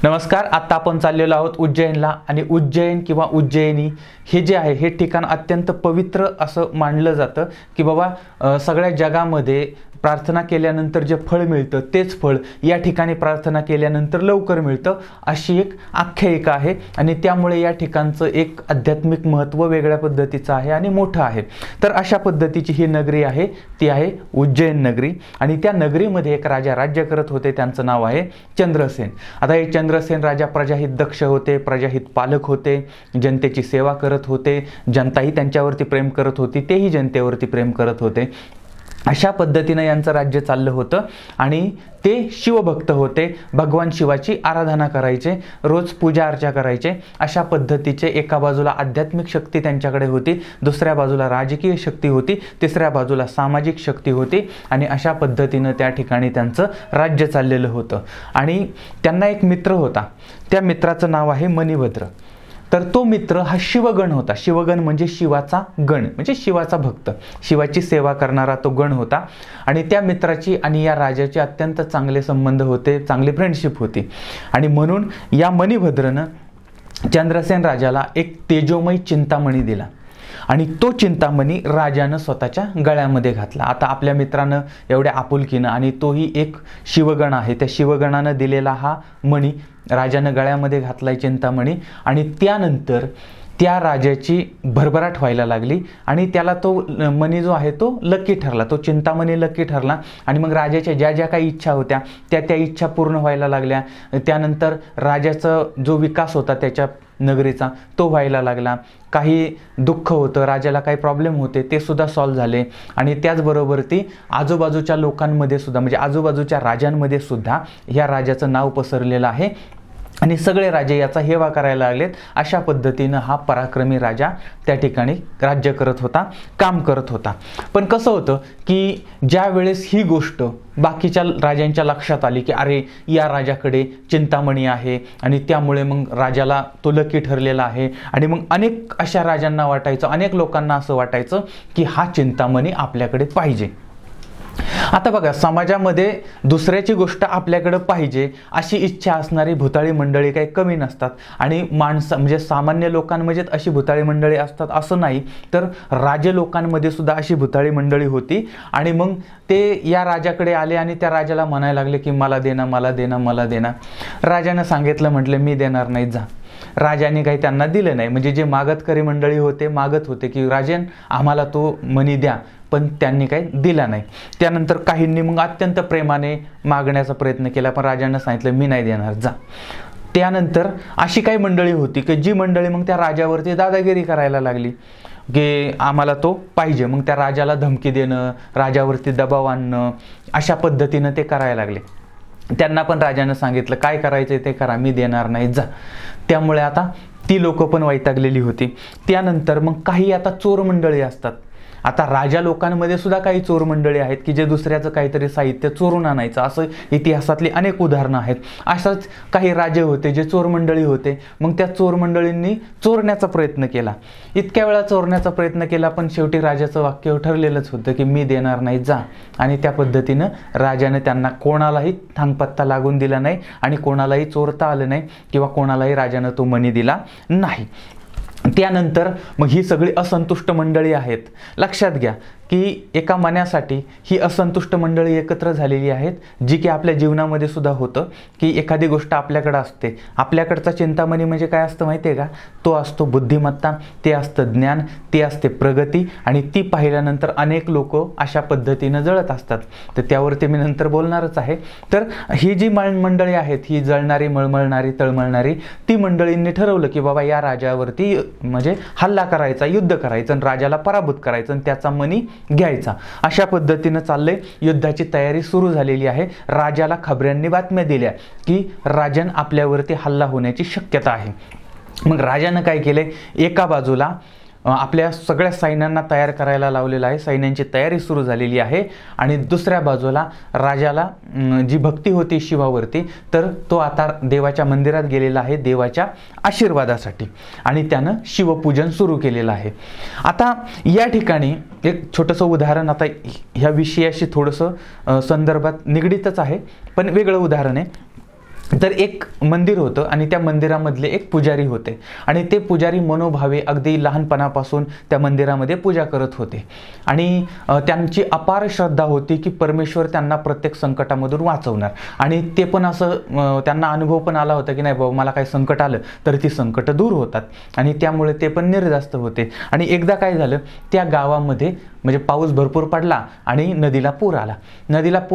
नमस्कार. आता आपण चाललेलो आहोत उज्जैनला आणि उज्जैन किंवा उज्जैनी हे जे आहे हे ठिकाण अत्यंत पवित्र असं मानलं जातं की बाबा सगळ्या जगामध्ये प्रार्थना केल्यानंतर जे फळ मिळतं तेच फळ या ठिकाणी प्रार्थना केल्यानंतर लवकर मिळतं अशी एक आख्यायिका आहे आणि त्यामुळे या ठिकाणचं एक आध्यात्मिक महत्त्व वेगळ्या पद्धतीचं आहे आणि मोठं आहे. तर अशा पद्धतीची ही नगरी आहे, ती आहे उज्जैन नगरी. आणि त्या नगरीमध्ये एक राजा राज्य करत होते, त्यांचं नाव आहे चंद्रसेन. आता हे चंद्रसेन राजा प्रजाहित दक्ष होते, प्रजाहित पालक होते, जनतेची सेवा करत होते, जनताही त्यांच्यावरती प्रेम करत होती, तेही जनतेवरती प्रेम करत होते. अशा पद्धतीनं यांचं राज्य चाललं होतं आणि ते शिवभक्त होते, भगवान शिवाची आराधना करायचे, रोज पूजा अर्चा करायचे. अशा पद्धतीचे एका बाजूला आध्यात्मिक शक्ती त्यांच्याकडे होती, दुसऱ्या बाजूला राजकीय शक्ती होती, तिसऱ्या बाजूला सामाजिक शक्ती होती आणि अशा पद्धतीनं त्या ठिकाणी त्यांचं राज्य चाललेलं होतं. आणि त्यांना एक मित्र होता, त्या मित्राचं नाव आहे मणिभद्र. तर तो मित्र हा शिवगण होता. शिवगण म्हणजे शिवाचा गण, म्हणजे शिवाचा भक्त, शिवाची सेवा करणारा तो गण होता. आणि त्या मित्राची आणि या राजाचे अत्यंत चांगले संबंध होते, चांगली फ्रेंडशिप होती. आणि म्हणून या मणिभद्रनं चंद्रसेन राजाला एक तेजोमय चिंतामणी दिला आणि तो चिंतामणी राजानं स्वतःच्या गळ्यामध्ये घातला. आता आपल्या मित्रानं एवढ्या आपुलकीनं, आणि तोही एक शिवगण आहे, त्या शिवगणानं दिलेला हा मणी राजानं गळ्यामध्ये घातलाय, चिंतामणी. आणि त्यानंतर त्या राजाची भरभराट व्हायला लागली आणि त्याला तो मणी जो आहे तो लकी ठरला, तो चिंतामणी लकी ठरला. आणि मग राजाच्या ज्या ज्या काही इच्छा होत्या त्या इच्छा पूर्ण व्हायला लागल्या. त्यानंतर राजाचा जो विकास होता त्याच्या नगरीचा तो व्हायला लागला. काही दुःख होतं, राजाला काही प्रॉब्लेम होते, ते सुद्धा सॉल्व्ह झाले. आणि त्याचबरोबर ती आजूबाजूच्या लोकांमध्ये सुद्धा, म्हणजे आजूबाजूच्या राजांमध्ये सुद्धा ह्या राजाचं नाव पसरलेलं आहे आणि सगळे राजे याचा हेवा करायला लागलेत. अशा पद्धतीनं हा पराक्रमी राजा त्या ठिकाणी राज्य करत होता, काम करत होता. पण कसं होतं की ज्या वेळेस ही गोष्ट बाकीच्या राजांच्या लक्षात आली की अरे या राजाकडे चिंतामणी आहे आणि त्यामुळे मग राजाला तो लकी ठरलेला आहे, आणि मग अनेक अशा राजांना वाटायचं, अनेक लोकांना असं वाटायचं की हा चिंतामणी आपल्याकडे पाहिजे. आता बघा, समाजामध्ये दुसऱ्याची गोष्ट आपल्याकडे पाहिजे अशी इच्छा असणारी भुताळी मंडळी काही कमी नसतात. आणि म्हणजे सामान्य लोकांमध्ये अशी भुताळी मंडळी असतात असं नाही, तर राजे लोकांमध्ये सुद्धा अशी भुताळी मंडळी होती. आणि मग ते या राजाकडे आले आणि त्या राजाला म्हणायला लागले की मला देना, मला देना, मला देना. राजानं सांगितलं, म्हटलं मी देणार नाही, जा. राजाने काही त्यांना दिलं नाही. म्हणजे जे मागतकरी मंडळी होते मागत होते की राजन आम्हाला तो मणी द्या, पण त्यांनी काही दिला नाही. त्यानंतर काहींनी मग अत्यंत प्रेमाने मागण्याचा प्रयत्न केला, पण राजानं सांगितलं मी नाही देणार, जा. त्यानंतर अशी काही मंडळी होती की जी मंडळी मग त्या राजावरती दादागिरी करायला लागली की आम्हाला तो पाहिजे. मग त्या राजाला धमकी देणं, राजावरती दबाव आणणं, अशा पद्धतीनं ते करायला लागले. त्यांना पण राजानं सांगितलं काय करायचं ते करा, मी देणार नाही, जा. त्यामुळे आता ती लोक पण वैतागलेली होती. त्यानंतर मग काही आता चोर मंडळी असतात. आता राजा लोकांमध्ये सुद्धा काही चोर मंडळी आहेत की जे दुसऱ्याचं काहीतरी साहित्य चोरून आणायचं, असं इतिहासातली अनेक उदाहरणं आहेत. अशाच काही राजे होते जे चोर मंडळी होते. मग त्या चोर मंडळींनी चोरण्याचा प्रयत्न केला, इतक्या वेळा चोरण्याचा प्रयत्न केला, पण शेवटी राजाचं वाक्य ठरलेलंच होतं की मी देणार नाही, जा. आणि त्या पद्धतीनं राजाने त्यांना कोणालाही थांगपत्ता लागून दिला नाही आणि कोणालाही चोरता आलं नाही किंवा कोणालाही राजानं तो मणी दिला नाही. त्यानंतर मग ही सगळी असंतुष्ट मंडळी आहेत. लक्षात घ्या की एका मण्यासाठी ही असंतुष्ट मंडळी एकत्र झालेली आहेत, जी की आपल्या जीवनामध्ये सुद्धा होतं की एखादी गोष्ट आपल्याकडं असते. आपल्याकडचा चिंतामणी म्हणजे काय असतं माहिती आहे का? तो असतो बुद्धिमत्ता, ते असतं ज्ञान, ते असते प्रगती. आणि ती पाहिल्यानंतर अनेक लोक अशा पद्धतीनं जळत असतात, तर त्यावरती मी नंतर बोलणारच आहे. तर ही जी मंडळी आहेत, ही जळणारी, मळमळणारी, तळमळणारी, ती मंडळींनी ठरवलं की बाबा या राजावरती म्हणजे हल्ला करायचा, युद्ध करायचं आणि राजाला पराभूत करायचं आणि त्याचा मणी घ्यायचा. अशा पद्धतीनं चाललंय. युद्धाची तयारी सुरू झालेली आहे. राजाला खबऱ्यांनी बातम्या दिल्या की राजन आपल्यावरती हल्ला होण्याची शक्यता आहे. मग राजानं काय केले, एका बाजूला आपल्या सगळ्या सैन्यांना तयार करायला लावलेलं आहे, सैन्यांची तयारी सुरू झालेली आहे. आणि दुसऱ्या बाजूला राजाला जी भक्ती होती शिवावरती, तर तो आता देवाच्या मंदिरात गेलेला आहे देवाच्या आशीर्वादासाठी आणि त्यानं शिवपूजन सुरू केलेलं आहे. आता या ठिकाणी एक छोटंसं उदाहरण, आता ह्या विषयाशी थोडंसं संदर्भात निगडीतच आहे पण वेगळं उदाहरण आहे. तर एक मंदिर होतं आणि त्या मंदिरामधले एक पुजारी होते आणि ते पुजारी मनोभावे अगदी लहानपणापासून त्या मंदिरामध्ये पूजा करत होते आणि त्यांची अपार श्रद्धा होती की परमेश्वर त्यांना प्रत्येक संकटामधून वाचवणार आणि ते पण असं त्यांना अनुभव पण आला होता की नाही बाबा मला काही संकट आलं तर ती संकट दूर होतात आणि त्यामुळे ते पण निर्धास्त होते. आणि एकदा काय झालं, त्या गावामध्ये म्हणजे पाऊस भरपूर पडला आणि नदीला पूर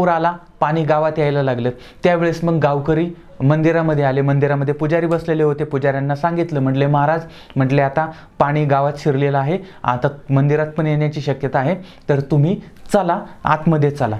आला, पाणी गावात यायला लागलं. त्यावेळेस मग गावकरी मंदिरामध्ये आले, मंदिरामध्ये पुजारी बसलेले होते. पुजाऱ्यांना सांगितलं, म्हटले महाराज, म्हटले आता पाणी गावात शिरलेलं आहे, आता मंदिरात पण येण्याची शक्यता आहे, तर तुम्ही चला आतमध्ये चला,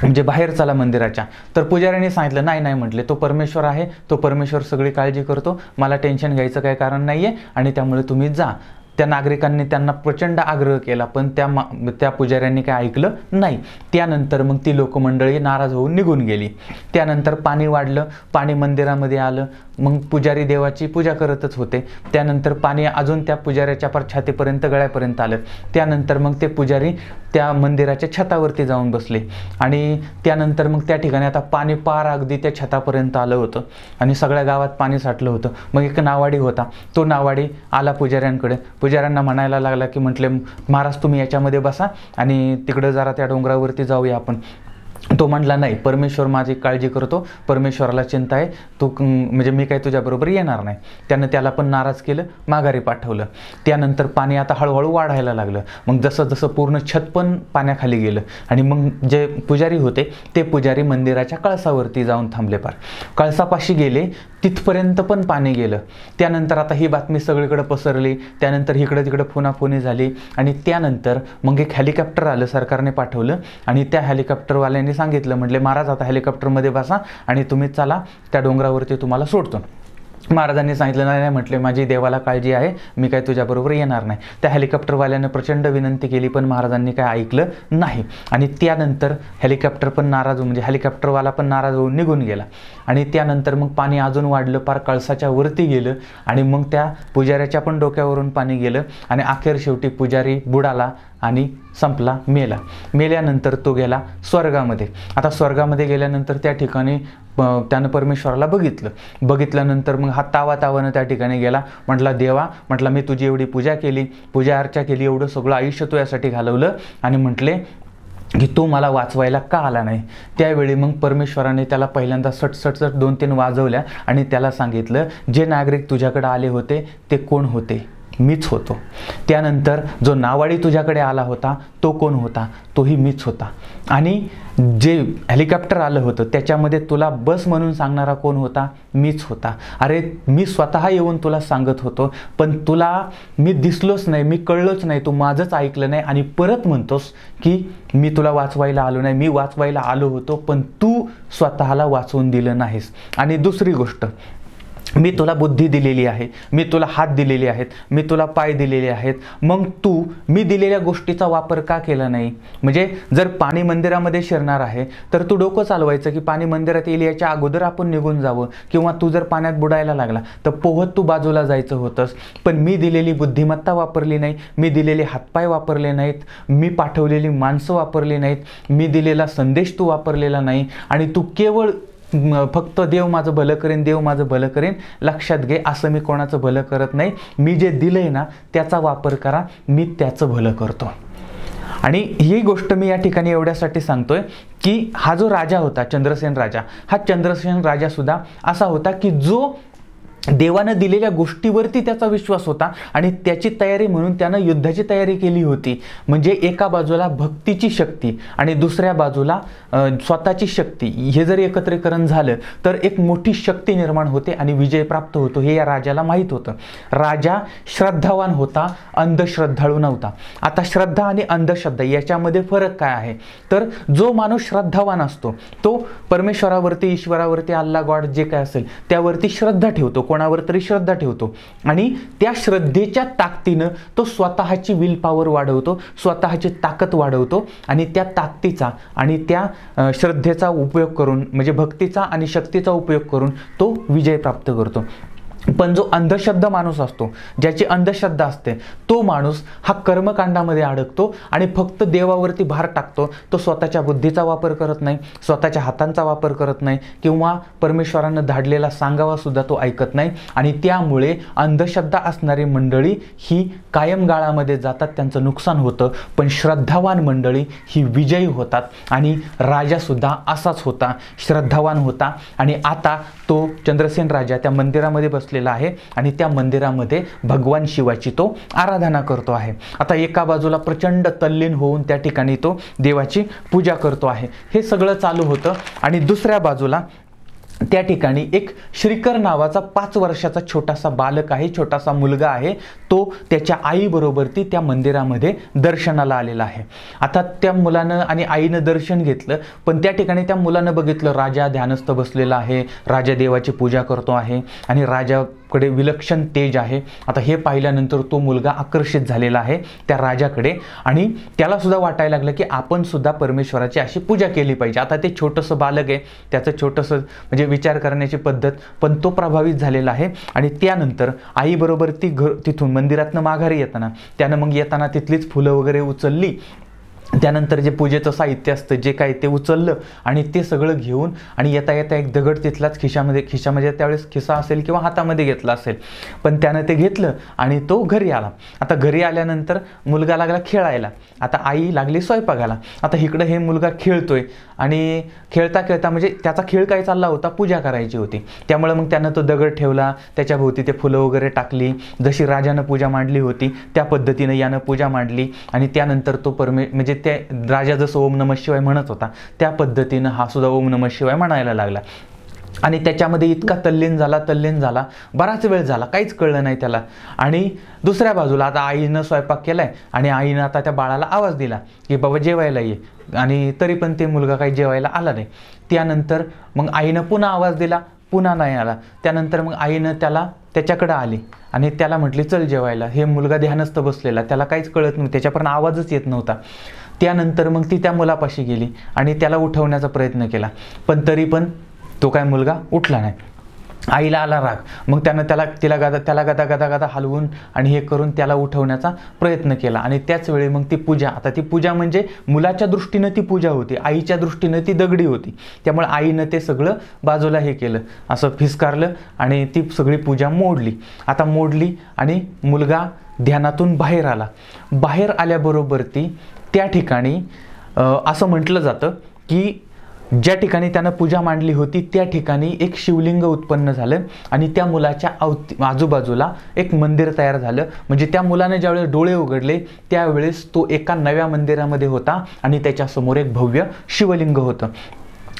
म्हणजे बाहेर चला मंदिराच्या. तर पुजाऱ्यांनी सांगितलं नाही नाही, म्हटले तो परमेश्वर आहे, तो परमेश्वर सगळी काळजी करतो, मला टेन्शन घ्यायचं काही कारण नाही आहे आणि त्यामुळे तुम्ही जा. त्या नागरिकांनी त्यांना प्रचंड आग्रह केला पण त्या पुजाऱ्यांनी काय ऐकलं नाही. त्यानंतर मग ती लोकमंडळी नाराज होऊन निघून गेली. त्यानंतर पाणी वाढलं, पाणी मंदिरामध्ये आलं, मग पुजारी देवाची पूजा करतच होते. त्यानंतर पाणी अजून त्या पुजाऱ्याच्या छातीपर्यंत गळ्यापर्यंत आलं. त्यानंतर मग ते पुजारी त्या मंदिराच्या छतावरती जाऊन बसले आणि त्यानंतर मग त्या ठिकाणी आता पाणी पार अगदी त्या छतापर्यंत आलं होतं आणि सगळ्या गावात पाणी साठलं होतं. मग एक नावाडी होता, तो नावाडी आला पुजाऱ्यांकडे, पुजाऱ्यांना म्हणायला लागला की म्हटले महाराज तुम्ही याच्यामध्ये बसा आणि तिकडं जरा त्या डोंगरावरती जाऊया आपण. तो म्हटला नाही, परमेश्वर माझी काळजी करतो, परमेश्वराला चिंता आहे, तू म्हणजे मी काही तुझ्याबरोबर येणार नाही. त्यानं त्याला पण नाराज केलं, माघारी पाठवलं. त्यानंतर पाणी आता हळूहळू वाढायला लागलं. मग जसं जसं पूर्ण छत पण पाण्याखाली गेलं आणि मग जे पुजारी होते ते पुजारी मंदिराच्या कळसावरती जाऊन थांबले. पार कळसापाशी गेले, तिथपर्यंत पण पाणी गेलं. त्यानंतर आता ही बातमी सगळीकडे पसरली. त्यानंतर इकडं तिकडं फोनाफोनी झाली आणि त्यानंतर मग एक हेलिकॉप्टर आलं, सरकारने पाठवलं आणि त्या हेलिकॉप्टरवाल्यांनी सांगितलं, म्हटले महाराज आता हेलिकॉप्टरमध्ये बसा आणि तुम्ही चला त्या डोंगरावरती तुम्हाला सोडतो. महाराजांनी सांगितलं नाही नाही, म्हटले माझी देवाला काळजी आहे, मी काय तुझ्याबरोबर येणार नाही. त्या हेलिकॉप्टरवाल्यानं प्रचंड विनंती केली पण महाराजांनी काय ऐकलं नाही आणि त्यानंतर हेलिकॉप्टर पण नाराज म्हणजे हेलिकॉप्टरवाला पण नाराज होऊन निघून गेला. आणि त्यानंतर मग पाणी अजून वाढलं, पार कळसाच्या वरती गेलं आणि मग त्या पुजाऱ्याच्या पण डोक्यावरून पाणी गेलं आणि अखेर शेवटी पुजारी बुडाला आणि संपला, मेल्यानंतर तो गेला स्वर्गामध्ये. आता स्वर्गामध्ये गेल्यानंतर त्या ठिकाणी त्यानं परमेश्वराला बघितल्यानंतर मग हा तावानं त्या ठिकाणी गेला. म्हटला देवा, म्हटला मी तुझी एवढी पूजा अर्चा केली, एवढं सगळं आयुष्य तू यासाठी घालवलं आणि म्हटले की तू मला वाचवायला का आला नाही. त्यावेळी मग परमेश्वराने त्याला पहिल्यांदा सट 2-3 वाजवल्या आणि त्याला सांगितलं जे नागरिक तुझ्याकडे आले होते ते कोण होते, मीच होतो. त्यानंतर जो नावाडी तुझ्याकडे आला होता तो कोण होता, तोही मीच होता. आणि जे हेलिकॉप्टर आलं होतं त्याच्यामध्ये तुला बस म्हणून सांगणारा कोण होता, मीच होता. अरे मी स्वतः येऊन तुला सांगत होतो पण तुला मी दिसलोच नाही, मी कळलोच नाही, तू माझंच ऐकलं नाही आणि परत म्हणतोस की मी तुला वाचवायला आलो नाही. मी वाचवायला आलो होतो पण तू स्वतःला वाचवून दिलं नाहीस. आणि दुसरी गोष्ट, मी तुला बुद्धी दिलेली आहे, मी तुला हात दिलेले आहेत, मी तुला पाय दिलेले आहेत, मग तू मी दिलेल्या गोष्टीचा वापर का केला नाही. म्हणजे जर पाणी मंदिरामध्ये शिरणार आहे तर तू डोकं चालवायचं की पाणी मंदिरात येईल याच्या अगोदर आपण निघून जावं, किंवा तू जर पाण्यात बुडायला लागला तर पोहत तू बाजूला जायचं होतंस. पण मी दिलेली बुद्धिमत्ता वापरली नाही, मी दिलेले हातपाय वापरले नाहीत, मी पाठवलेली माणसं वापरली नाहीत, मी दिलेला संदेश तू वापरलेला नाही आणि तू केवळ फक्त देव माझं भलं करेन, देव माझं भलं करेन. लक्षात घे, असं मी कोणाचं भलं करत नाही. मी जे दिलंय ना त्याचा वापर करा, मी त्याचं भलं करतो. आणि ही गोष्ट मी या ठिकाणी एवढ्यासाठी सांगतोय की हा जो राजा होता चंद्रसेन राजा, हा चंद्रसेन राजा सुद्धा असा होता की जो देवानं दिलेल्या गोष्टीवरती त्याचा विश्वास होता आणि त्याची तयारी म्हणून त्यानं युद्धाची तयारी केली होती. म्हणजे एका बाजूला भक्तीची शक्ती आणि दुसऱ्या बाजूला स्वतःची शक्ती, हे जर एकत्रीकरण झालं तर एक मोठी शक्ती निर्माण होते आणि विजय प्राप्त होतो. हे या राजाला माहीत होतं. राजा श्रद्धावान होता, अंधश्रद्धाळू नव्हता. आता श्रद्धा आणि अंधश्रद्धा याच्यामध्ये फरक काय आहे, तर जो माणूस श्रद्धावान असतो तो परमेश्वरावरती, ईश्वरावरती, अल्लाह गॉड जे काय असेल त्यावरती श्रद्धा ठेवतो, कोणावर तरी श्रद्धा ठेवतो आणि त्या श्रद्धेच्या ताकदीनं तो स्वतःची विल पॉवर वाढवतो, स्वतःची ताकद वाढवतो आणि त्या ताकदीचा आणि त्या श्रद्धेचा उपयोग करून, म्हणजे भक्तीचा आणि शक्तीचा उपयोग करून तो विजय प्राप्त करतो. पण जो अंधश्रद्धा माणूस असतो, ज्याची अंधश्रद्धा असते, तो माणूस हा कर्मकांडामध्ये अडकतो आणि फक्त देवावरती भार टाकतो. तो स्वतःच्या बुद्धीचा वापर करत नाही, स्वतःच्या हातांचा वापर करत नाही, किंवा परमेश्वरानं धाडलेला सांगावा सुद्धा तो ऐकत नाही. आणि त्यामुळे अंधश्रद्धा असणारी मंडळी ही कायम गाळामध्ये जातात, त्यांचं नुकसान होतं. पण श्रद्धावान मंडळी ही विजयी होतात. आणि राजा सुद्धा असाच होता, श्रद्धावान होता. आणि आता तो चंद्रसेन राजा त्या मंदिरामध्ये बसलेला आहे आणि त्या मंदिरामध्ये भगवान शिवाची तो आराधना करतो आहे. आता एका बाजूला प्रचंड तल्लीन होऊन त्या ठिकाणी तो देवाची पूजा करतो आहे. हे सगळं चालू होतं. आणि दुसऱ्या बाजूला त्या ठिकाणी एक श्रीकर नावाचा 5 वर्षाचा छोटासा बालक आहे, छोटासा मुलगा आहे. तो त्याच्या आईबरोबर त्या मंदिरामध्ये दर्शनाला आलेला आहे. आता त्या मुलानं आणि आईनं दर्शन घेतलं, पण त्या ठिकाणी त्या मुलानं बघितलं राजा ध्यानस्थ बसलेला आहे, राजा देवाची पूजा करतो आहे आणि राजाकडे विलक्षण तेज आहे. आता हे पाहिल्यानंतर तो मुलगा आकर्षित झालेला आहे त्या राजाकडे आणि त्याला सुद्धा वाटायला लागलं की आपण सुद्धा परमेश्वराची अशी पूजा केली पाहिजे. आता ते छोटंसं बालक आहे, त्याचं छोटंसं म्हणजे विचार करण्याची पद्धत, पण तो प्रभावित झालेला आहे. आणि त्यानंतर आईबरोबर तिथून मंदिरातनं माघारी येताना त्यानं मग येताना तिथलीच फुलं वगैरे उचलली. त्यानंतर जे पूजेचं साहित्य असतं जे काय ते उचललं आणि ते सगळं घेऊन आणि येता येता एक दगड तिथलाच खिशामध्ये त्यावेळेस खिसा असेल किंवा हातामध्ये घेतला असेल, पण त्यानं ते घेतलं आणि तो घरी आला. आता घरी आल्यानंतर मुलगा लागला खेळायला, आता आई लागली स्वयंपाकाला. आता इकडं हे मुलगा खेळतोय आणि खेळता खेळता म्हणजे त्याचा खेळ काय चालला होता, पूजा करायची होती. त्यामुळे मग त्यानं तो दगड ठेवला, त्याच्याभोवती ते फुलं वगैरे टाकली, जशी राजानं पूजा मांडली होती त्या पद्धतीनं यानं पूजा मांडली. आणि त्यानंतर तो म्हणजे त्या राजा जसं ओम नमः शिवाय म्हणत होता त्या पद्धतीनं हा सुद्धा ओम नमः शिवाय म्हणायला लागला. आणि त्याच्यामध्ये इतका तल्लीन झाला, बराच वेळ झाला, काहीच कळलं नाही त्याला. आणि दुसऱ्या बाजूला आता आईनं स्वयंपाक केलाय आणि आईनं आता त्या बाळाला आवाज दिला की बाबा जेवायला ये, आणि तरी पण ते मुलगा काही जेवायला आला नाही. त्यानंतर मग आईनं पुन्हा आवाज दिला, पुन्हा नाही आला. त्यानंतर मग आईनं त्याच्याकडे आली आणि त्याला म्हटली चल जेवायला. हे मुलगा ध्यानस्थ बसलेला, त्याला काहीच कळत नाही, त्याच्यापर्यंत आवाजच येत नव्हता. त्यानंतर मग ती त्या मुलापाशी गेली आणि त्याला उठवण्याचा प्रयत्न केला, पण तरी पण तो काय मुलगा उठला नाही. आईला आला राग, मग त्यानं त्याला गदा हलवून आणि हे करून त्याला उठवण्याचा प्रयत्न केला. आणि त्याच वेळी मग ती पूजा, आता ती पूजा म्हणजे मुलाच्या दृष्टीनं ती पूजा होती, आईच्या दृष्टीनं ती दगडी होती. त्यामुळे आईनं ते सगळं बाजूला हे केलं, असं फिसकारलं आणि ती सगळी पूजा मोडली. आता मोडली आणि मुलगा ध्यानातून बाहेर आला. बाहेर आल्याबरोबर त्या ठिकाणी असं म्हटलं जातं की ज्या ठिकाणी त्यानं पूजा मांडली होती त्या ठिकाणी एक शिवलिंग उत्पन्न झालं आणि त्या मुलाच्या आजूबाजूला एक मंदिर तयार झालं. म्हणजे त्या मुलाने ज्यावेळेस डोळे उघडले त्यावेळेस तो एका नव्या मंदिरामध्ये होता आणि त्याच्यासमोर एक भव्य शिवलिंग होतं.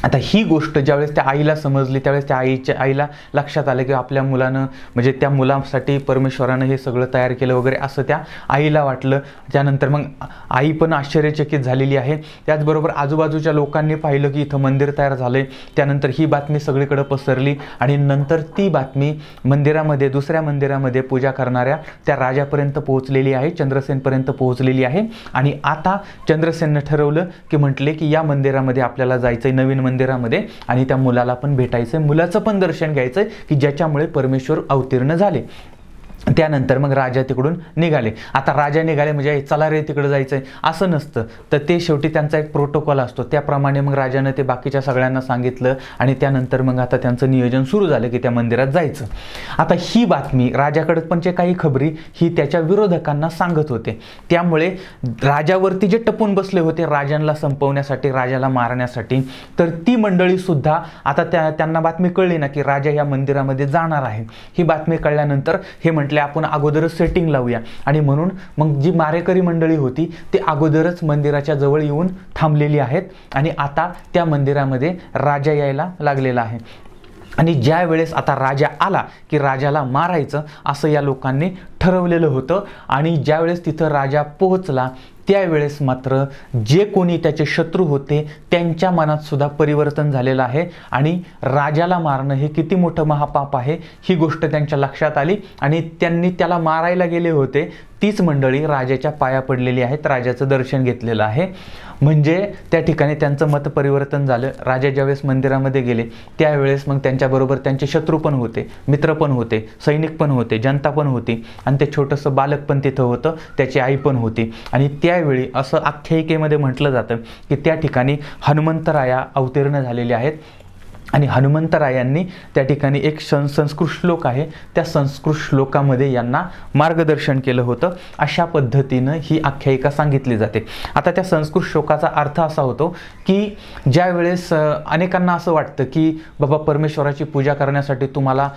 आता ही गोष्ट ज्यावेळेस त्या आईला समजली त्यावेळेस त्या आईला लक्षात आलं की आपल्या मुलानं म्हणजे त्या मुलासाठी परमेश्वरानं हे सगळं तयार केलं वगैरे असं त्या आईला वाटलं. त्यानंतर मग आई पण आश्चर्यचकित झालेली आहे. त्याचबरोबर आजूबाजूच्या लोकांनी पाहिलं की इथं मंदिर तयार झालंय. त्यानंतर ही बातमी सगळीकडे पसरली आणि नंतर ती बातमी दुसऱ्या मंदिरामध्ये पूजा करणाऱ्या त्या राजापर्यंत पोहोचलेली आहे, चंद्रसेनपर्यंत पोहोचलेली आहे. आणि आता चंद्रसेननं ठरवलं की म्हटले की या मंदिरामध्ये आपल्याला जायचंय, नवीन मंदिरामध्ये, आणि त्या मुलाला पण भेटायचंय, मुलाचं पण दर्शन घ्यायचंय की ज्याच्यामुळे परमेश्वर अवतीर्ण झाले. त्यानंतर मग राजा तिकडून निघाले. आता राजा निघाले म्हणजे चला रे तिकडे जायचंय असं नसतं, तर ते शेवटी त्यांचा एक प्रोटोकॉल असतो. त्याप्रमाणे मग राजानं ते बाकीच्या सगळ्यांना सांगितलं आणि त्यानंतर मग आता त्यांचं नियोजन सुरू झालं की त्या मंदिरात जायचं. आता ही बातमी राजाकडे पण जे काही खबरी ही त्याच्या विरोधकांना सांगत होते. त्यामुळे राजावरती जे टपून बसले होते राजांना संपवण्यासाठी, राजाला मारण्यासाठी, तर ती मंडळी सुद्धा आता त्यांना बातमी कळली ना की राजा या मंदिरामध्ये जाणार आहे. ही बातमी कळल्यानंतर हे म्हटले आपण अगोदरच सेटिंग लावूया, आणि म्हणून मग जी मारेकरी मंडळी होती ती अगोदरच मंदिराच्या जवळ येऊन थांबलेली आहेत आणि आता त्या मंदिरामध्ये राजा यायला लागलेला आहे. आणि ज्या वेळेस आता राजा आला की राजाला मारायचं असं या लोकांनी ठरवलेलं होतं. आणि ज्यावेळेस तिथं राजा पोहोचला त्यावेळेस मात्र जे कोणी त्याचे शत्रू होते त्यांच्या मनात सुद्धा परिवर्तन झालेलं आहे आणि राजाला मारणं हे किती मोठं महापाप आहे ही गोष्ट त्यांच्या लक्षात आली. आणि त्यांनी त्याला मारायला गेले होते तीच मंडळी राजाच्या पाया पडलेली आहेत, राजाचं दर्शन घेतलेलं आहे. म्हणजे त्या ठिकाणी त्यांचं मत परिवर्तन झालं. राजा ज्यावेळेस मंदिरामध्ये गेले त्यावेळेस मग त्यांच्याबरोबर त्यांचे शत्रू पण होते, मित्र पण होते, सैनिक पण होते, जनता पण होती आणि ते छोटंसं बालक पण तिथं होतं, त्याची आई पण होती. आणि त्यावेळी असं आख्यायिकेमध्ये म्हटलं जातं की त्या ठिकाणी हनुमंतराया अवतीर्ण झालेले आहेत आणि हनुमंतरायांनी त्या ठिकाणी एक संस्कृत श्लोक आहे, त्या संस्कृत श्लोकामध्ये यांना मार्गदर्शन केलं होतं. अशा पद्धतीनं ही आख्यायिका सांगितली जाते. आता त्या संस्कृत श्लोकाचा अर्थ असा होतो की ज्या वेळेस अनेकांना असं वाटतं की बाबा परमेश्वराची पूजा करण्यासाठी तुम्हाला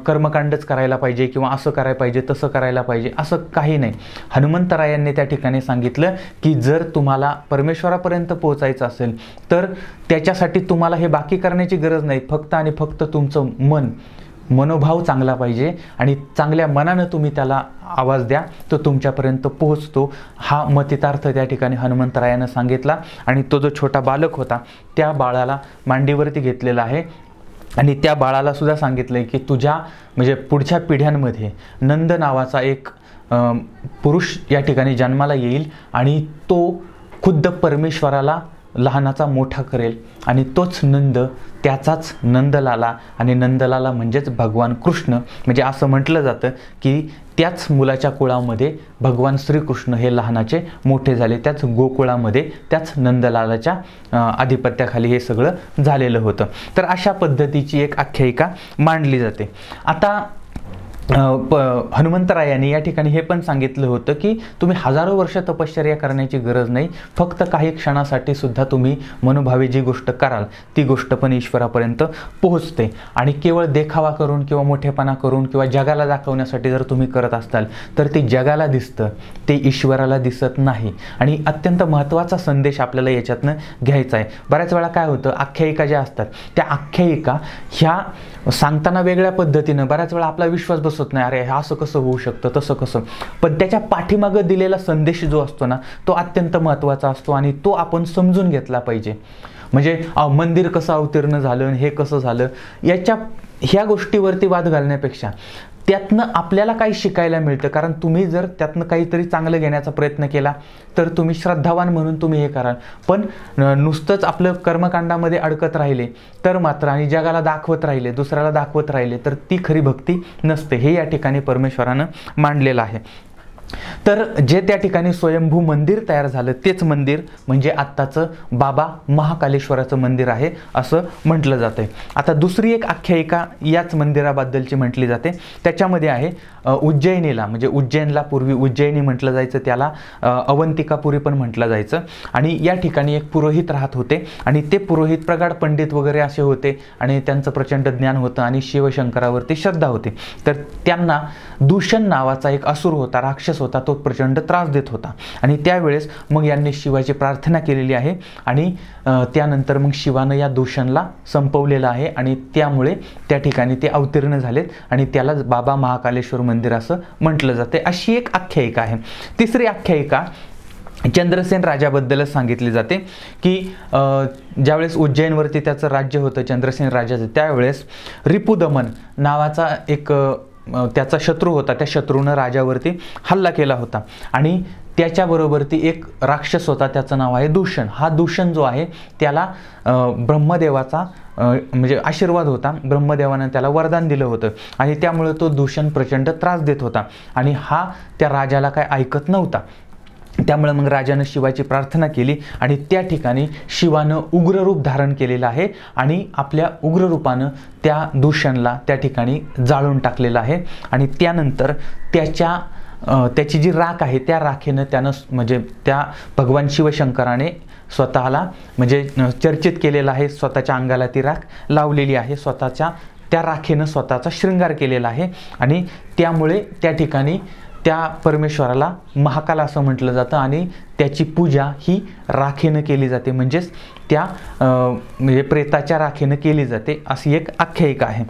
कर्मकांडच करायला पाहिजे किंवा असं करायला पाहिजे, तसं करायला पाहिजे, असं काही नाही. हनुमंतरायांनी त्या ठिकाणी सांगितलं की जर तुम्हाला परमेश्वरापर्यंत पोहोचायचं असेल तर त्याच्यासाठी तुम्हाला हे बाकी करण्याची गरज नाही, फक्त आणि फक्त तुमचं मनोभाव चांगला पाहिजे आणि चांगल्या मनानं तुम्ही त्याला आवाज द्या, तो तुमच्यापर्यंत पोहोचतो. हा मतितार्थ त्या ठिकाणी हनुमंतरायानं सांगितला. आणि तो जो छोटा बालक होता त्या बाळाला मांडीवरती घेतलेला आहे आणि त्या बाळाला सुद्धा सांगितलंय की तुझ्या म्हणजे पुढच्या पिढ्यांमध्ये नंद नावाचा एक पुरुष या ठिकाणी जन्माला येईल आणि तो खुद्द परमेश्वराला लहानाचा मोठा करेल आणि तोच नंद, त्याचाच नंदलाला, आणि नंदलाला म्हणजेच भगवान कृष्ण. म्हणजे असं म्हटलं जातं की त्याच मुलाच्या कुळामध्ये भगवान श्रीकृष्ण हे लहानाचे मोठे झाले, त्याच गोकुळामध्ये त्याच नंदलालाच्या आधिपत्याखाली हे सगळं झालेलं होतं. तर अशा पद्धतीची एक आख्यायिका मांडली जाते. आता हनुमंतरायांनी या ठिकाणी हे पण सांगितलं होतं की तुम्ही हजारो वर्ष तपश्चर्या करण्याची गरज नाही, फक्त काही क्षणासाठी सुद्धा तुम्ही मनोभावे जी गोष्ट कराल ती गोष्ट पण ईश्वरापर्यंत पोहोचते. आणि केवळ देखावा करून किंवा मोठेपणा करून किंवा जगाला दाखवण्यासाठी जर तुम्ही करत असाल तर ते जगाला दिसतं, ते ईश्वराला दिसत नाही. आणि अत्यंत महत्त्वाचा संदेश आपल्याला याच्यातनं घ्यायचा आहे. बऱ्याच वेळा काय होतं, आख्यायिका ज्या असतात त्या आख्यायिका ह्या सांगताना वेगळ्या पद्धतीनं बऱ्याच वेळा आपला विश्वास बसत नाही, अरे असं कसं होऊ शकतं, तसं कसं. पण त्याच्या पाठीमागं दिलेला संदेश जो असतो ना तो अत्यंत महत्त्वाचा असतो आणि तो आपण समजून घेतला पाहिजे. म्हणजे मंदिर कसं अवतीर्ण झालं, हे कसं झालं, ह्या गोष्टीवरती वाद घालण्यापेक्षा त्यातनं आपल्याला काही शिकायला मिळतं. कारण तुम्ही जर त्यातनं काहीतरी चांगलं घेण्याचा प्रयत्न केला तर तुम्ही श्रद्धावान म्हणून तुम्ही हे कराल. पण नुसतंच आपलं कर्मकांडामध्ये अडकत राहिले तर मात्र आणि जगाला दाखवत राहिले, दुसऱ्याला दाखवत राहिले तर ती खरी भक्ती नसते. हे या ठिकाणी परमेश्वरानं मांडलेलं आहे. तर जे त्या ठिकाणी स्वयंभू मंदिर तयार झालं तेच मंदिर म्हणजे आत्ताचं बाबा महाकालेश्वराचं मंदिर आहे असं म्हटलं जातंय. आता दुसरी एक आख्यायिका याच मंदिराबद्दलची म्हटली जाते. त्याच्यामध्ये आहे उज्जैनीला, म्हणजे उज्जैनला पूर्वी उज्जैनी म्हटलं जायचं, त्याला अवंतिकापुरी पण म्हटलं जायचं. आणि या ठिकाणी एक पुरोहित राहत होते आणि ते पुरोहित प्रगाढ पंडित वगैरे असे होते आणि त्यांचं प्रचंड ज्ञान होतं आणि शिवशंकरावरती श्रद्धा होती. तर त्यांना दूषण नावाचा एक असुर होता, राक्षस होता, तो प्रचंड त्रास देत होता. आणि त्यावेळेस मग यांनी शिवाची प्रार्थना केलेली आहे आणि त्यानंतर मग शिवानं या दूषणला संपवलेलं आहे आणि त्यामुळे त्या ठिकाणी ते अवतीर्ण झालेत आणि त्याला बाबा महाकालेश्वर मंदिर असं म्हटलं जाते. अशी एक आख्यायिका आहे. तिसरी आख्यायिका चंद्रसेन राजाबद्दलच सांगितली जाते की ज्यावेळेस उज्जैनवरती त्याचं राज्य होतं चंद्रसेन राजाचं, त्यावेळेस रिपुदमन नावाचा एक त्याचा शत्रू होता. त्या शत्रूनं राजावरती हल्ला केला होता आणि त्याच्याबरोबर ती एक राक्षस होता, त्याचं नाव आहे दूषण. हा दूषण जो आहे त्याला ब्रह्मदेवाचा म्हणजे आशीर्वाद होता, ब्रह्मदेवानं त्याला वरदान दिलं होतं आणि त्यामुळे तो दूषण प्रचंड त्रास देत होता आणि हा त्या राजाला काय ऐकत नव्हता. त्यामुळे मग राजानं शिवाची प्रार्थना केली आणि त्या ठिकाणी शिवानं उग्ररूप धारण केलेलं आहे आणि आपल्या उग्ररूपानं त्या दूषणला त्या ठिकाणी जाळून टाकलेलं आहे. आणि त्यानंतर त्याची जी राख आहे त्या राखेनं त्यानं म्हणजे त्या भगवान शिवशंकराने स्वतःला म्हणजे चर्चित केलेलं आहे, स्वतःच्या अंगाला ती राख लावलेली आहे, स्वतःच्या त्या राखेनं स्वतःचा शृंगार केलेला आहे आणि त्यामुळे त्या ठिकाणी त्या परमेश्वराला महाकाल असं म्हटलं जातं आणि त्याची पूजा ही राखेनं केली जाते, म्हणजेच त्या म्हणजे प्रेताच्या राखेनं केली जाते, अशी एक आख्यायिका आहे.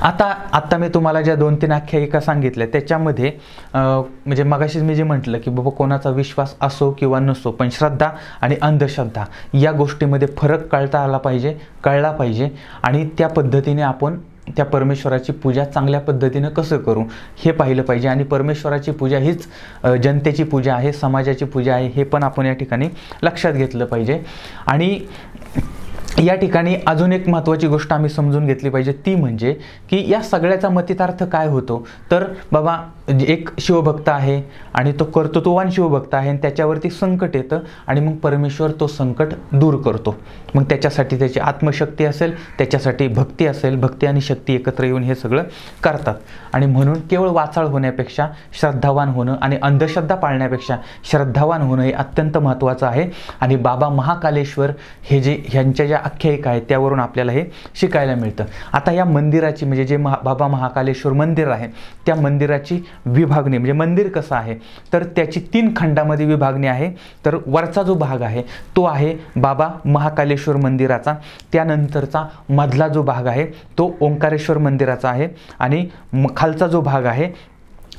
आता मी तुम्हाला ज्या 2-3 आख्यायिका सांगितल्या त्याच्यामध्ये म्हणजे मगाशीच मी जे म्हटलं की बाबा कोणाचा विश्वास असो किंवा नसो, पण श्रद्धा आणि अंधश्रद्धा या गोष्टीमध्ये फरक कळला पाहिजे आणि त्या पद्धतीने आपण त्या परमेश्वराची पूजा चांगल्या पद्धतीनं कसं करू हे पाहिलं पाहिजे. आणि परमेश्वराची पूजा हीच जनतेची पूजा आहे, समाजाची पूजा आहे, हे पण आपण या ठिकाणी लक्षात घेतलं पाहिजे. आणि या ठिकाणी अजून एक महत्त्वाची गोष्ट आम्ही समजून घेतली पाहिजे, ती म्हणजे की या सगळ्याचा मतितार्थ काय होतो. तर बाबा एक शिवभक्त आहे आणि तो कर्तृत्ववान शिवभक्त आहे आणि त्याच्यावरती संकट येतं आणि मग परमेश्वर तो संकट दूर करतो. मग त्याच्यासाठी त्याची आत्मशक्ती असेल, त्याच्यासाठी भक्ती असेल, भक्ती आणि शक्ती एकत्र येऊन हे सगळं करतात. आणि म्हणून केवळ वाचाळ होण्यापेक्षा श्रद्धावान होणं आणि अंधश्रद्धा पाळण्यापेक्षा श्रद्धावान होणं हे अत्यंत महत्त्वाचं आहे. आणि बाबा महाकालेश्वर हे जे ह्यांच्या ज्या आख्यायिका आहेत त्यावरून आपल्याला हे शिकायला मिळतं. आता या मंदिराची म्हणजे जे बाबा महाकालेश्वर मंदिर आहे त्या मंदिराची विभागणी म्हणजे मंदिर कसं आहे तर त्याची 3 खंडामध्ये विभागणी आहे. तर वरचा जो भाग आहे तो आहे बाबा महाकालेश्वर मंदिराचा, त्यानंतरचा मधला जो भाग आहे तो ओंकारेश्वर मंदिराचा आहे आणि खालचा जो भाग आहे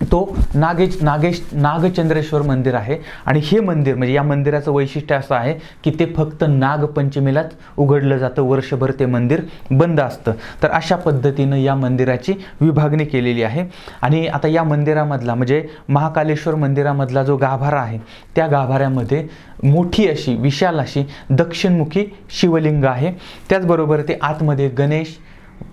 तो नागचंद्रेश्वर मंदिर आहे. आणि हे मंदिर म्हणजे या मंदिराचं वैशिष्ट्य असं आहे की ते फक्त नागपंचमीलाच उघडलं जातं, वर्षभर ते मंदिर बंद असतं. तर अशा पद्धतीनं या मंदिराची विभागणी केलेली आहे. आणि आता या मंदिरामधला म्हणजे महाकालेश्वर मंदिरामधला जो गाभारा आहे त्या गाभाऱ्यामध्ये मोठी अशी विशाल अशी दक्षिणमुखी शिवलिंग आहे. त्याचबरोबर ते आतमध्ये गणेश,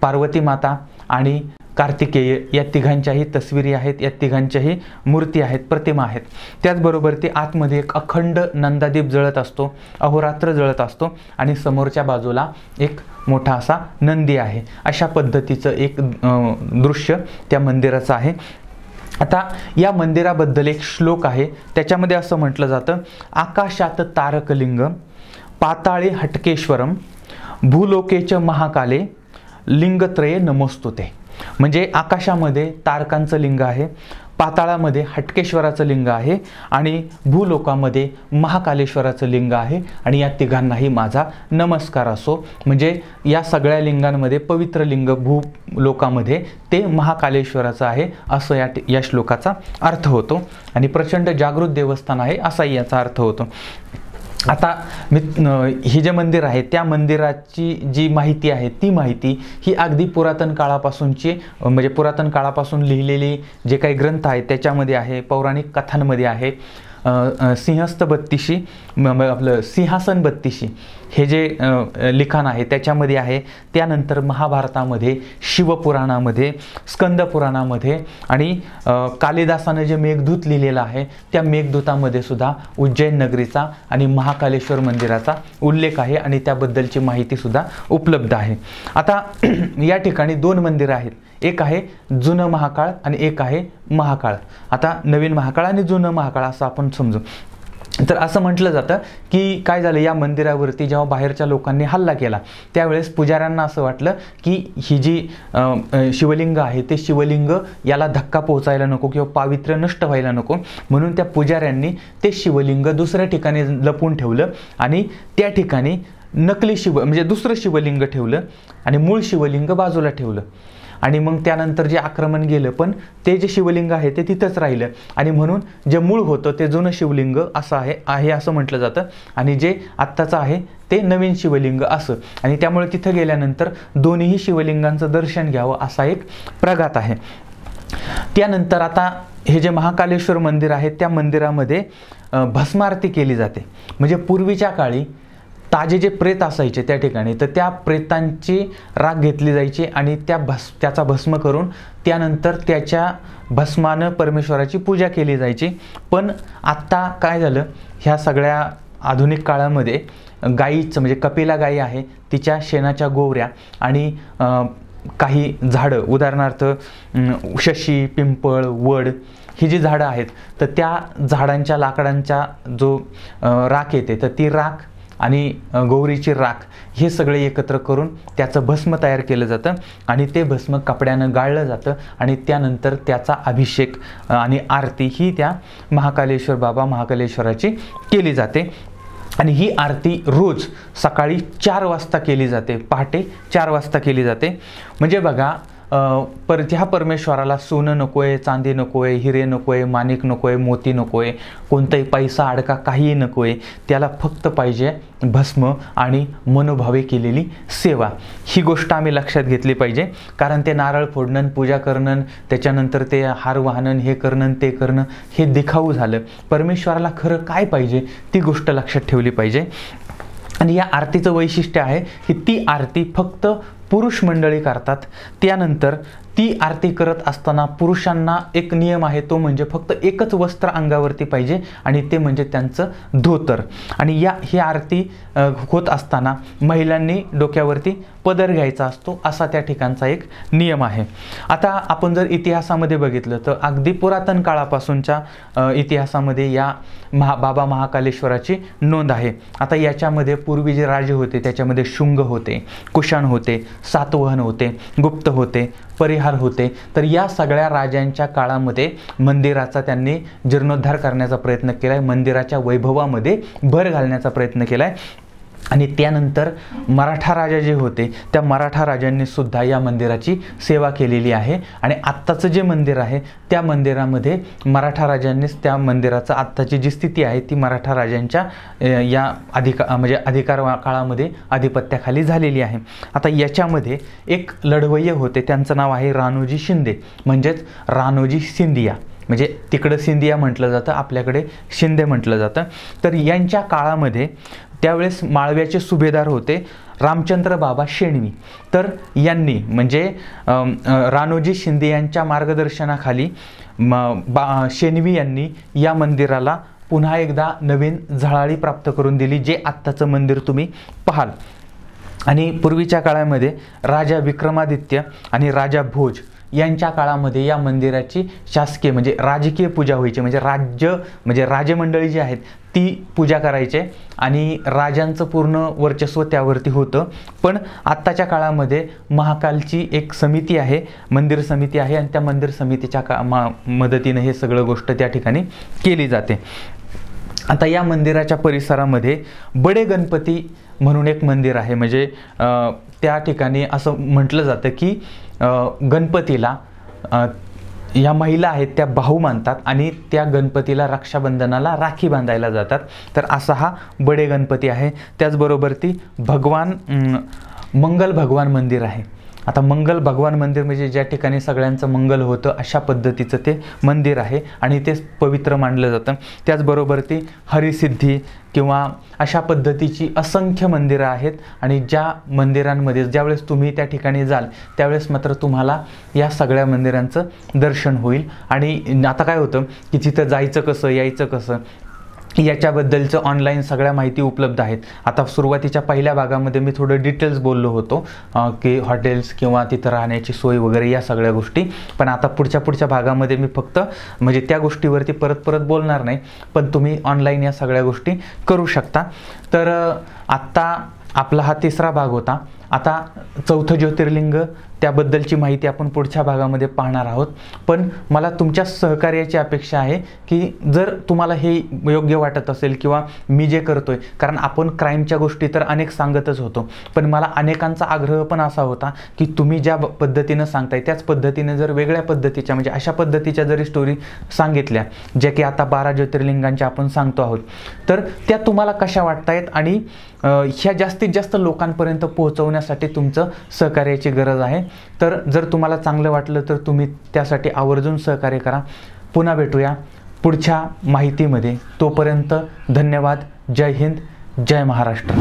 पार्वती माता आणि कार्तिकेय या तिघांच्याही तस्विरी आहेत, या तिघांच्याही मूर्ती आहेत, प्रतिमा आहेत. त्याचबरोबर ते आतमध्ये एक अखंड नंदादीप जळत असतो, अहोरात्र जळत असतो आणि समोरच्या बाजूला एक मोठा असा नंदी आहे. अशा पद्धतीचं एक दृश्य त्या मंदिराचं आहे. आता या मंदिराबद्दल एक श्लोक आहे, त्याच्यामध्ये असं म्हटलं जातं, आकाशात तारकलिंग पाताळे हटकेश्वरम भूलोकेच महाकाले लिंगत्रये नमोस्तुते. म्हणजे आकाशामध्ये तारकांचं लिंग आहे, पाताळामध्ये हटकेश्वराचं लिंग आहे आणि भूलोकामध्ये महाकालेश्वराचं लिंग आहे आणि या तिघांनाही माझा नमस्कार असो. म्हणजे या सगळ्या लिंगांमध्ये पवित्र लिंग भूलोकामध्ये ते महाकालेश्वराचं आहे असं या श्लोकाचा अर्थ होतो. आणि प्रचंड जागृत देवस्थान आहे असाही याचा अर्थ होतो. आता हे जे मंदिर आहे त्या मंदिराची जी माहिती आहे ती माहिती ही अगदी पुरातन काळापासूनची म्हणजे पुरातन काळापासून लिहिलेली जे काही ग्रंथ आहेत त्याच्यामध्ये आहे, पौराणिक कथांमध्ये आहे. सिंहस्थ बत्तीशी आपलं सिंहासन बत्तीशी हे जे लिखाण आहे त्याच्यामध्ये आहे. त्यानंतर महाभारतामध्ये, शिवपुराणामध्ये, स्कंदपुराणामध्ये आणि कालिदासानं जे मेघदूत लिहिलेलं आहे त्या मेघदूतामध्ये सुद्धा उज्जैन नगरीचा आणि महाकालेश्वर मंदिराचा उल्लेख आहे आणि त्याबद्दलची माहितीसुद्धा उपलब्ध आहे. आता या ठिकाणी 2 मंदिरं आहेत, एक आहे जुनं महाकाळ आणि एक आहे महाकाळ. आता नवीन महाकाळ आणि जुनं महाकाळ असं आपण समजू. तर असं म्हटलं जातं की काय झालं, या मंदिरावरती जेव्हा बाहेरच्या लोकांनी हल्ला केला त्यावेळेस पुजाऱ्यांना असं वाटलं की ही जी शिवलिंग आहे ते शिवलिंग याला धक्का पोहोचायला नको किंवा पावित्र्य नष्ट व्हायला नको, म्हणून त्या पुजाऱ्यांनी ते शिवलिंग दुसऱ्या ठिकाणी लपवून ठेवलं आणि त्या ठिकाणी नकली म्हणजे दुसरं शिवलिंग ठेवलं आणि मूळ शिवलिंग बाजूला ठेवलं. आणि मग त्यानंतर जे आक्रमण गेलं पण ते जे शिवलिंग आहे ते तिथंच राहिलं आणि म्हणून जे मूळ होतं ते जुनं शिवलिंग असं आहे असं म्हटलं जातं आणि जे आत्ताचं आहे ते नवीन शिवलिंग असं. आणि त्यामुळे तिथं गेल्यानंतर दोन्ही शिवलिंगांचं दर्शन घ्यावं असा एक प्रघात आहे. त्यानंतर आता हे जे महाकालेश्वर मंदिर आहे त्या मंदिरामध्ये भस्मारती केली जाते. म्हणजे पूर्वीच्या काळी ताजे जे प्रेत असायचे त्या ठिकाणी तर त्या प्रेतांची राख घेतली जायची आणि त्याचा भस्म करून त्यानंतर त्याच्या भस्मानं परमेश्वराची पूजा केली जायची. पण आत्ता काय झालं, ह्या सगळ्या आधुनिक काळामध्ये गाईचं म्हणजे कपिला गाई आहे तिच्या शेणाच्या गोवऱ्या आणि काही झाडं उदाहरणार्थ शशी, पिंपळ, वड ही जी झाडं आहेत तर त्या झाडांच्या लाकडांचा जो राख येते तर ती राख आणि गौरीची राख हे सगळे एकत्र करून त्याचं भस्म तयार केलं जातं आणि ते भस्म कपड्यानं गाळलं जातं आणि त्यानंतर त्याचा अभिषेक आणि आरती ही त्या बाबा महाकालेश्वराची केली जाते. आणि ही आरती रोज सकाळी 4 वाजता केली जाते, पहाटे 4 वाजता केली जाते. म्हणजे बघा ह्या परमेश्वराला सोनं नको आहे, चांदी नको आहे, हिरे नको आहे, माणिक नको आहे, मोती नको आहे, कोणताही पैसा अडका काहीही नको आहे. त्याला फक्त पाहिजे भस्म आणि मनोभावे केलेली सेवा. ही गोष्ट आम्ही लक्षात घेतली पाहिजे. कारण ते नारळ फोडणं, पूजा करणं, त्याच्यानंतर ते हार वाहणं, हे करणं ते करणं हे दिखाऊ झालं. परमेश्वराला खरं काय पाहिजे ती गोष्ट लक्षात ठेवली पाहिजे. आणि या आरतीचं वैशिष्ट्य आहे की ती आरती फक्त पुरुष मंडळी करतात. त्यानंतर ती आरती करत असताना पुरुषांना एक नियम आहे, तो म्हणजे फक्त एकच वस्त्र अंगावरती पाहिजे आणि ते म्हणजे त्यांचं धोतर. आणि ही आरती होत असताना महिलांनी डोक्यावरती पदर घ्यायचा असतो, असा त्या ठिकाणचा एक नियम आहे. आता आपण जर इतिहासामध्ये बघितलं तर अगदी पुरातन काळापासूनच्या इतिहासामध्ये या बाबा महाकालेश्वराची नोंद आहे. आता याच्यामध्ये पूर्वी जे राजे होते त्याच्यामध्ये शुंग होते, कुशाण होते, सातवहन होते, गुप्त होते, परिहार होते. तर या सगळ्या राजांच्या काळामध्ये मंदिराचा त्यांनी जीर्णोद्धार करण्याचा प्रयत्न केला आहे, मंदिराच्या वैभवामध्ये भर घालण्याचा प्रयत्न केला आहे. आणि त्यानंतर मराठा राजा जे होते त्या मराठा राजांनी सुद्धा या मंदिराची सेवा केलेली आहे. आणि आत्ताचं जे मंदिर आहे त्या मंदिरामध्ये मराठा राजांनीच त्या मंदिराचं आत्ताची जी स्थिती आहे ती मराठा राजांच्या या अधिकार काळामध्ये आधिपत्याखाली झालेली आहे. आता याच्यामध्ये एक लढवय्ये होते, त्यांचं नाव आहे राणोजी शिंदे, म्हणजेच राणोजी सिंधिया. म्हणजे तिकडं सिंधिया म्हटलं जातं, आपल्याकडे शिंदे म्हटलं जातं. तर यांच्या काळामध्ये त्यावेळेस माळव्याचे सुभेदार होते रामचंद्र बाबा शेणवी. तर यांनी म्हणजे राणोजी शिंदे यांच्या मार्गदर्शनाखाली शेणवी यांनी या मंदिराला पुन्हा एकदा नवीन झळाळी प्राप्त करून दिली, जे आत्ताचं मंदिर तुम्ही पाहाल. आणि पूर्वीच्या काळामध्ये राजा विक्रमादित्य आणि राजा भोज यांच्या काळामध्ये या मंदिराची शासकीय म्हणजे राजकीय पूजा व्हायची. म्हणजे राजमंडळी जी आहेत ती पूजा करायचे आणि राजांचं पूर्ण वर्चस्व त्यावरती होतं. पण आत्ताच्या काळामध्ये महाकालची एक समिती आहे, मंदिर समिती आहे, आणि त्या मंदिर समितीच्या मदतीने हे सगळं गोष्ट त्या ठिकाणी केली जाते. आता या मंदिराच्या परिसरामध्ये बडे गणपती म्हणून एक मंदिर आहे. म्हणजे त्या ठिकाणी असं म्हटलं जातं की गणपतीला या महिला आहेत त्या भाऊ मानतात आणि त्या गणपतीला रक्षाबंधनाला राखी बांधायला जातात. तर असा हा बडे गणपती आहे. त्याचबरोबर ती मंगल भगवान मंदिर आहे. आता मंगल भगवान मंदिर म्हणजे ज्या ठिकाणी सगळ्यांचं मंगल होतं अशा पद्धतीचं ते मंदिर आहे आणि ते पवित्र मानलं जातं. त्याचबरोबर ती हरिसिद्धी किंवा अशा पद्धतीची असंख्य मंदिरं आहेत. आणि ज्या मंदिरांमध्ये ज्यावेळेस तुम्ही त्या ठिकाणी जाल त्यावेळेस मात्र तुम्हाला या सगळ्या मंदिरांचं दर्शन होईल. आणि आता काय होतं की तिथं जायचं कसं, यायचं कसं याच्याबद्दलचं ऑनलाईन सगळ्या माहिती उपलब्ध आहेत. आता सुरुवातीच्या पहिल्या भागामध्ये मी थोडं डिटेल्स बोललो होतो की हॉटेल्स किंवा तिथं राहण्याची सोय वगैरे या सगळ्या गोष्टी. पण आता पुढच्या भागामध्ये मी फक्त म्हणजे त्या गोष्टीवरती परत बोलणार नाही, पण तुम्ही ऑनलाईन या सगळ्या गोष्टी करू शकता. तर आत्ता आपला हा तिसरा भाग होता. आता चौथं ज्योतिर्लिंग त्याबद्दलची माहिती आपण पुढच्या भागामध्ये पाहणार आहोत. पण मला तुमच्या सहकार्याची अपेक्षा आहे की जर तुम्हाला हे योग्य वाटत असेल किंवा मी जे करतोय, कारण आपण क्राईमच्या गोष्टी तर अनेक सांगतच होतो, पण मला अनेकांचा आग्रह पण असा होता की तुम्ही ज्या पद्धतीनं सांगताय त्याच पद्धतीने जर वेगळ्या पद्धतीच्या म्हणजे अशा पद्धतीच्या जरी स्टोरी सांगितल्या ज्या की आता 12 ज्योतिर्लिंगांच्या आपण सांगतो आहोत, तर त्या तुम्हाला कशा वाटतायत आणि ह्या जास्तीत जास्त लोकांपर्यंत पोहोचवण्यासाठी तुमचं सहकार्याची गरज आहे. तर जर तुम्हाला चांगलं वाटलं तर तुम्ही त्यासाठी आवर्जून सहकार्य करा. पुन्हा भेटूया पुढच्या माहितीमध्ये. तोपर्यंत धन्यवाद. जय हिंद, जय महाराष्ट्र.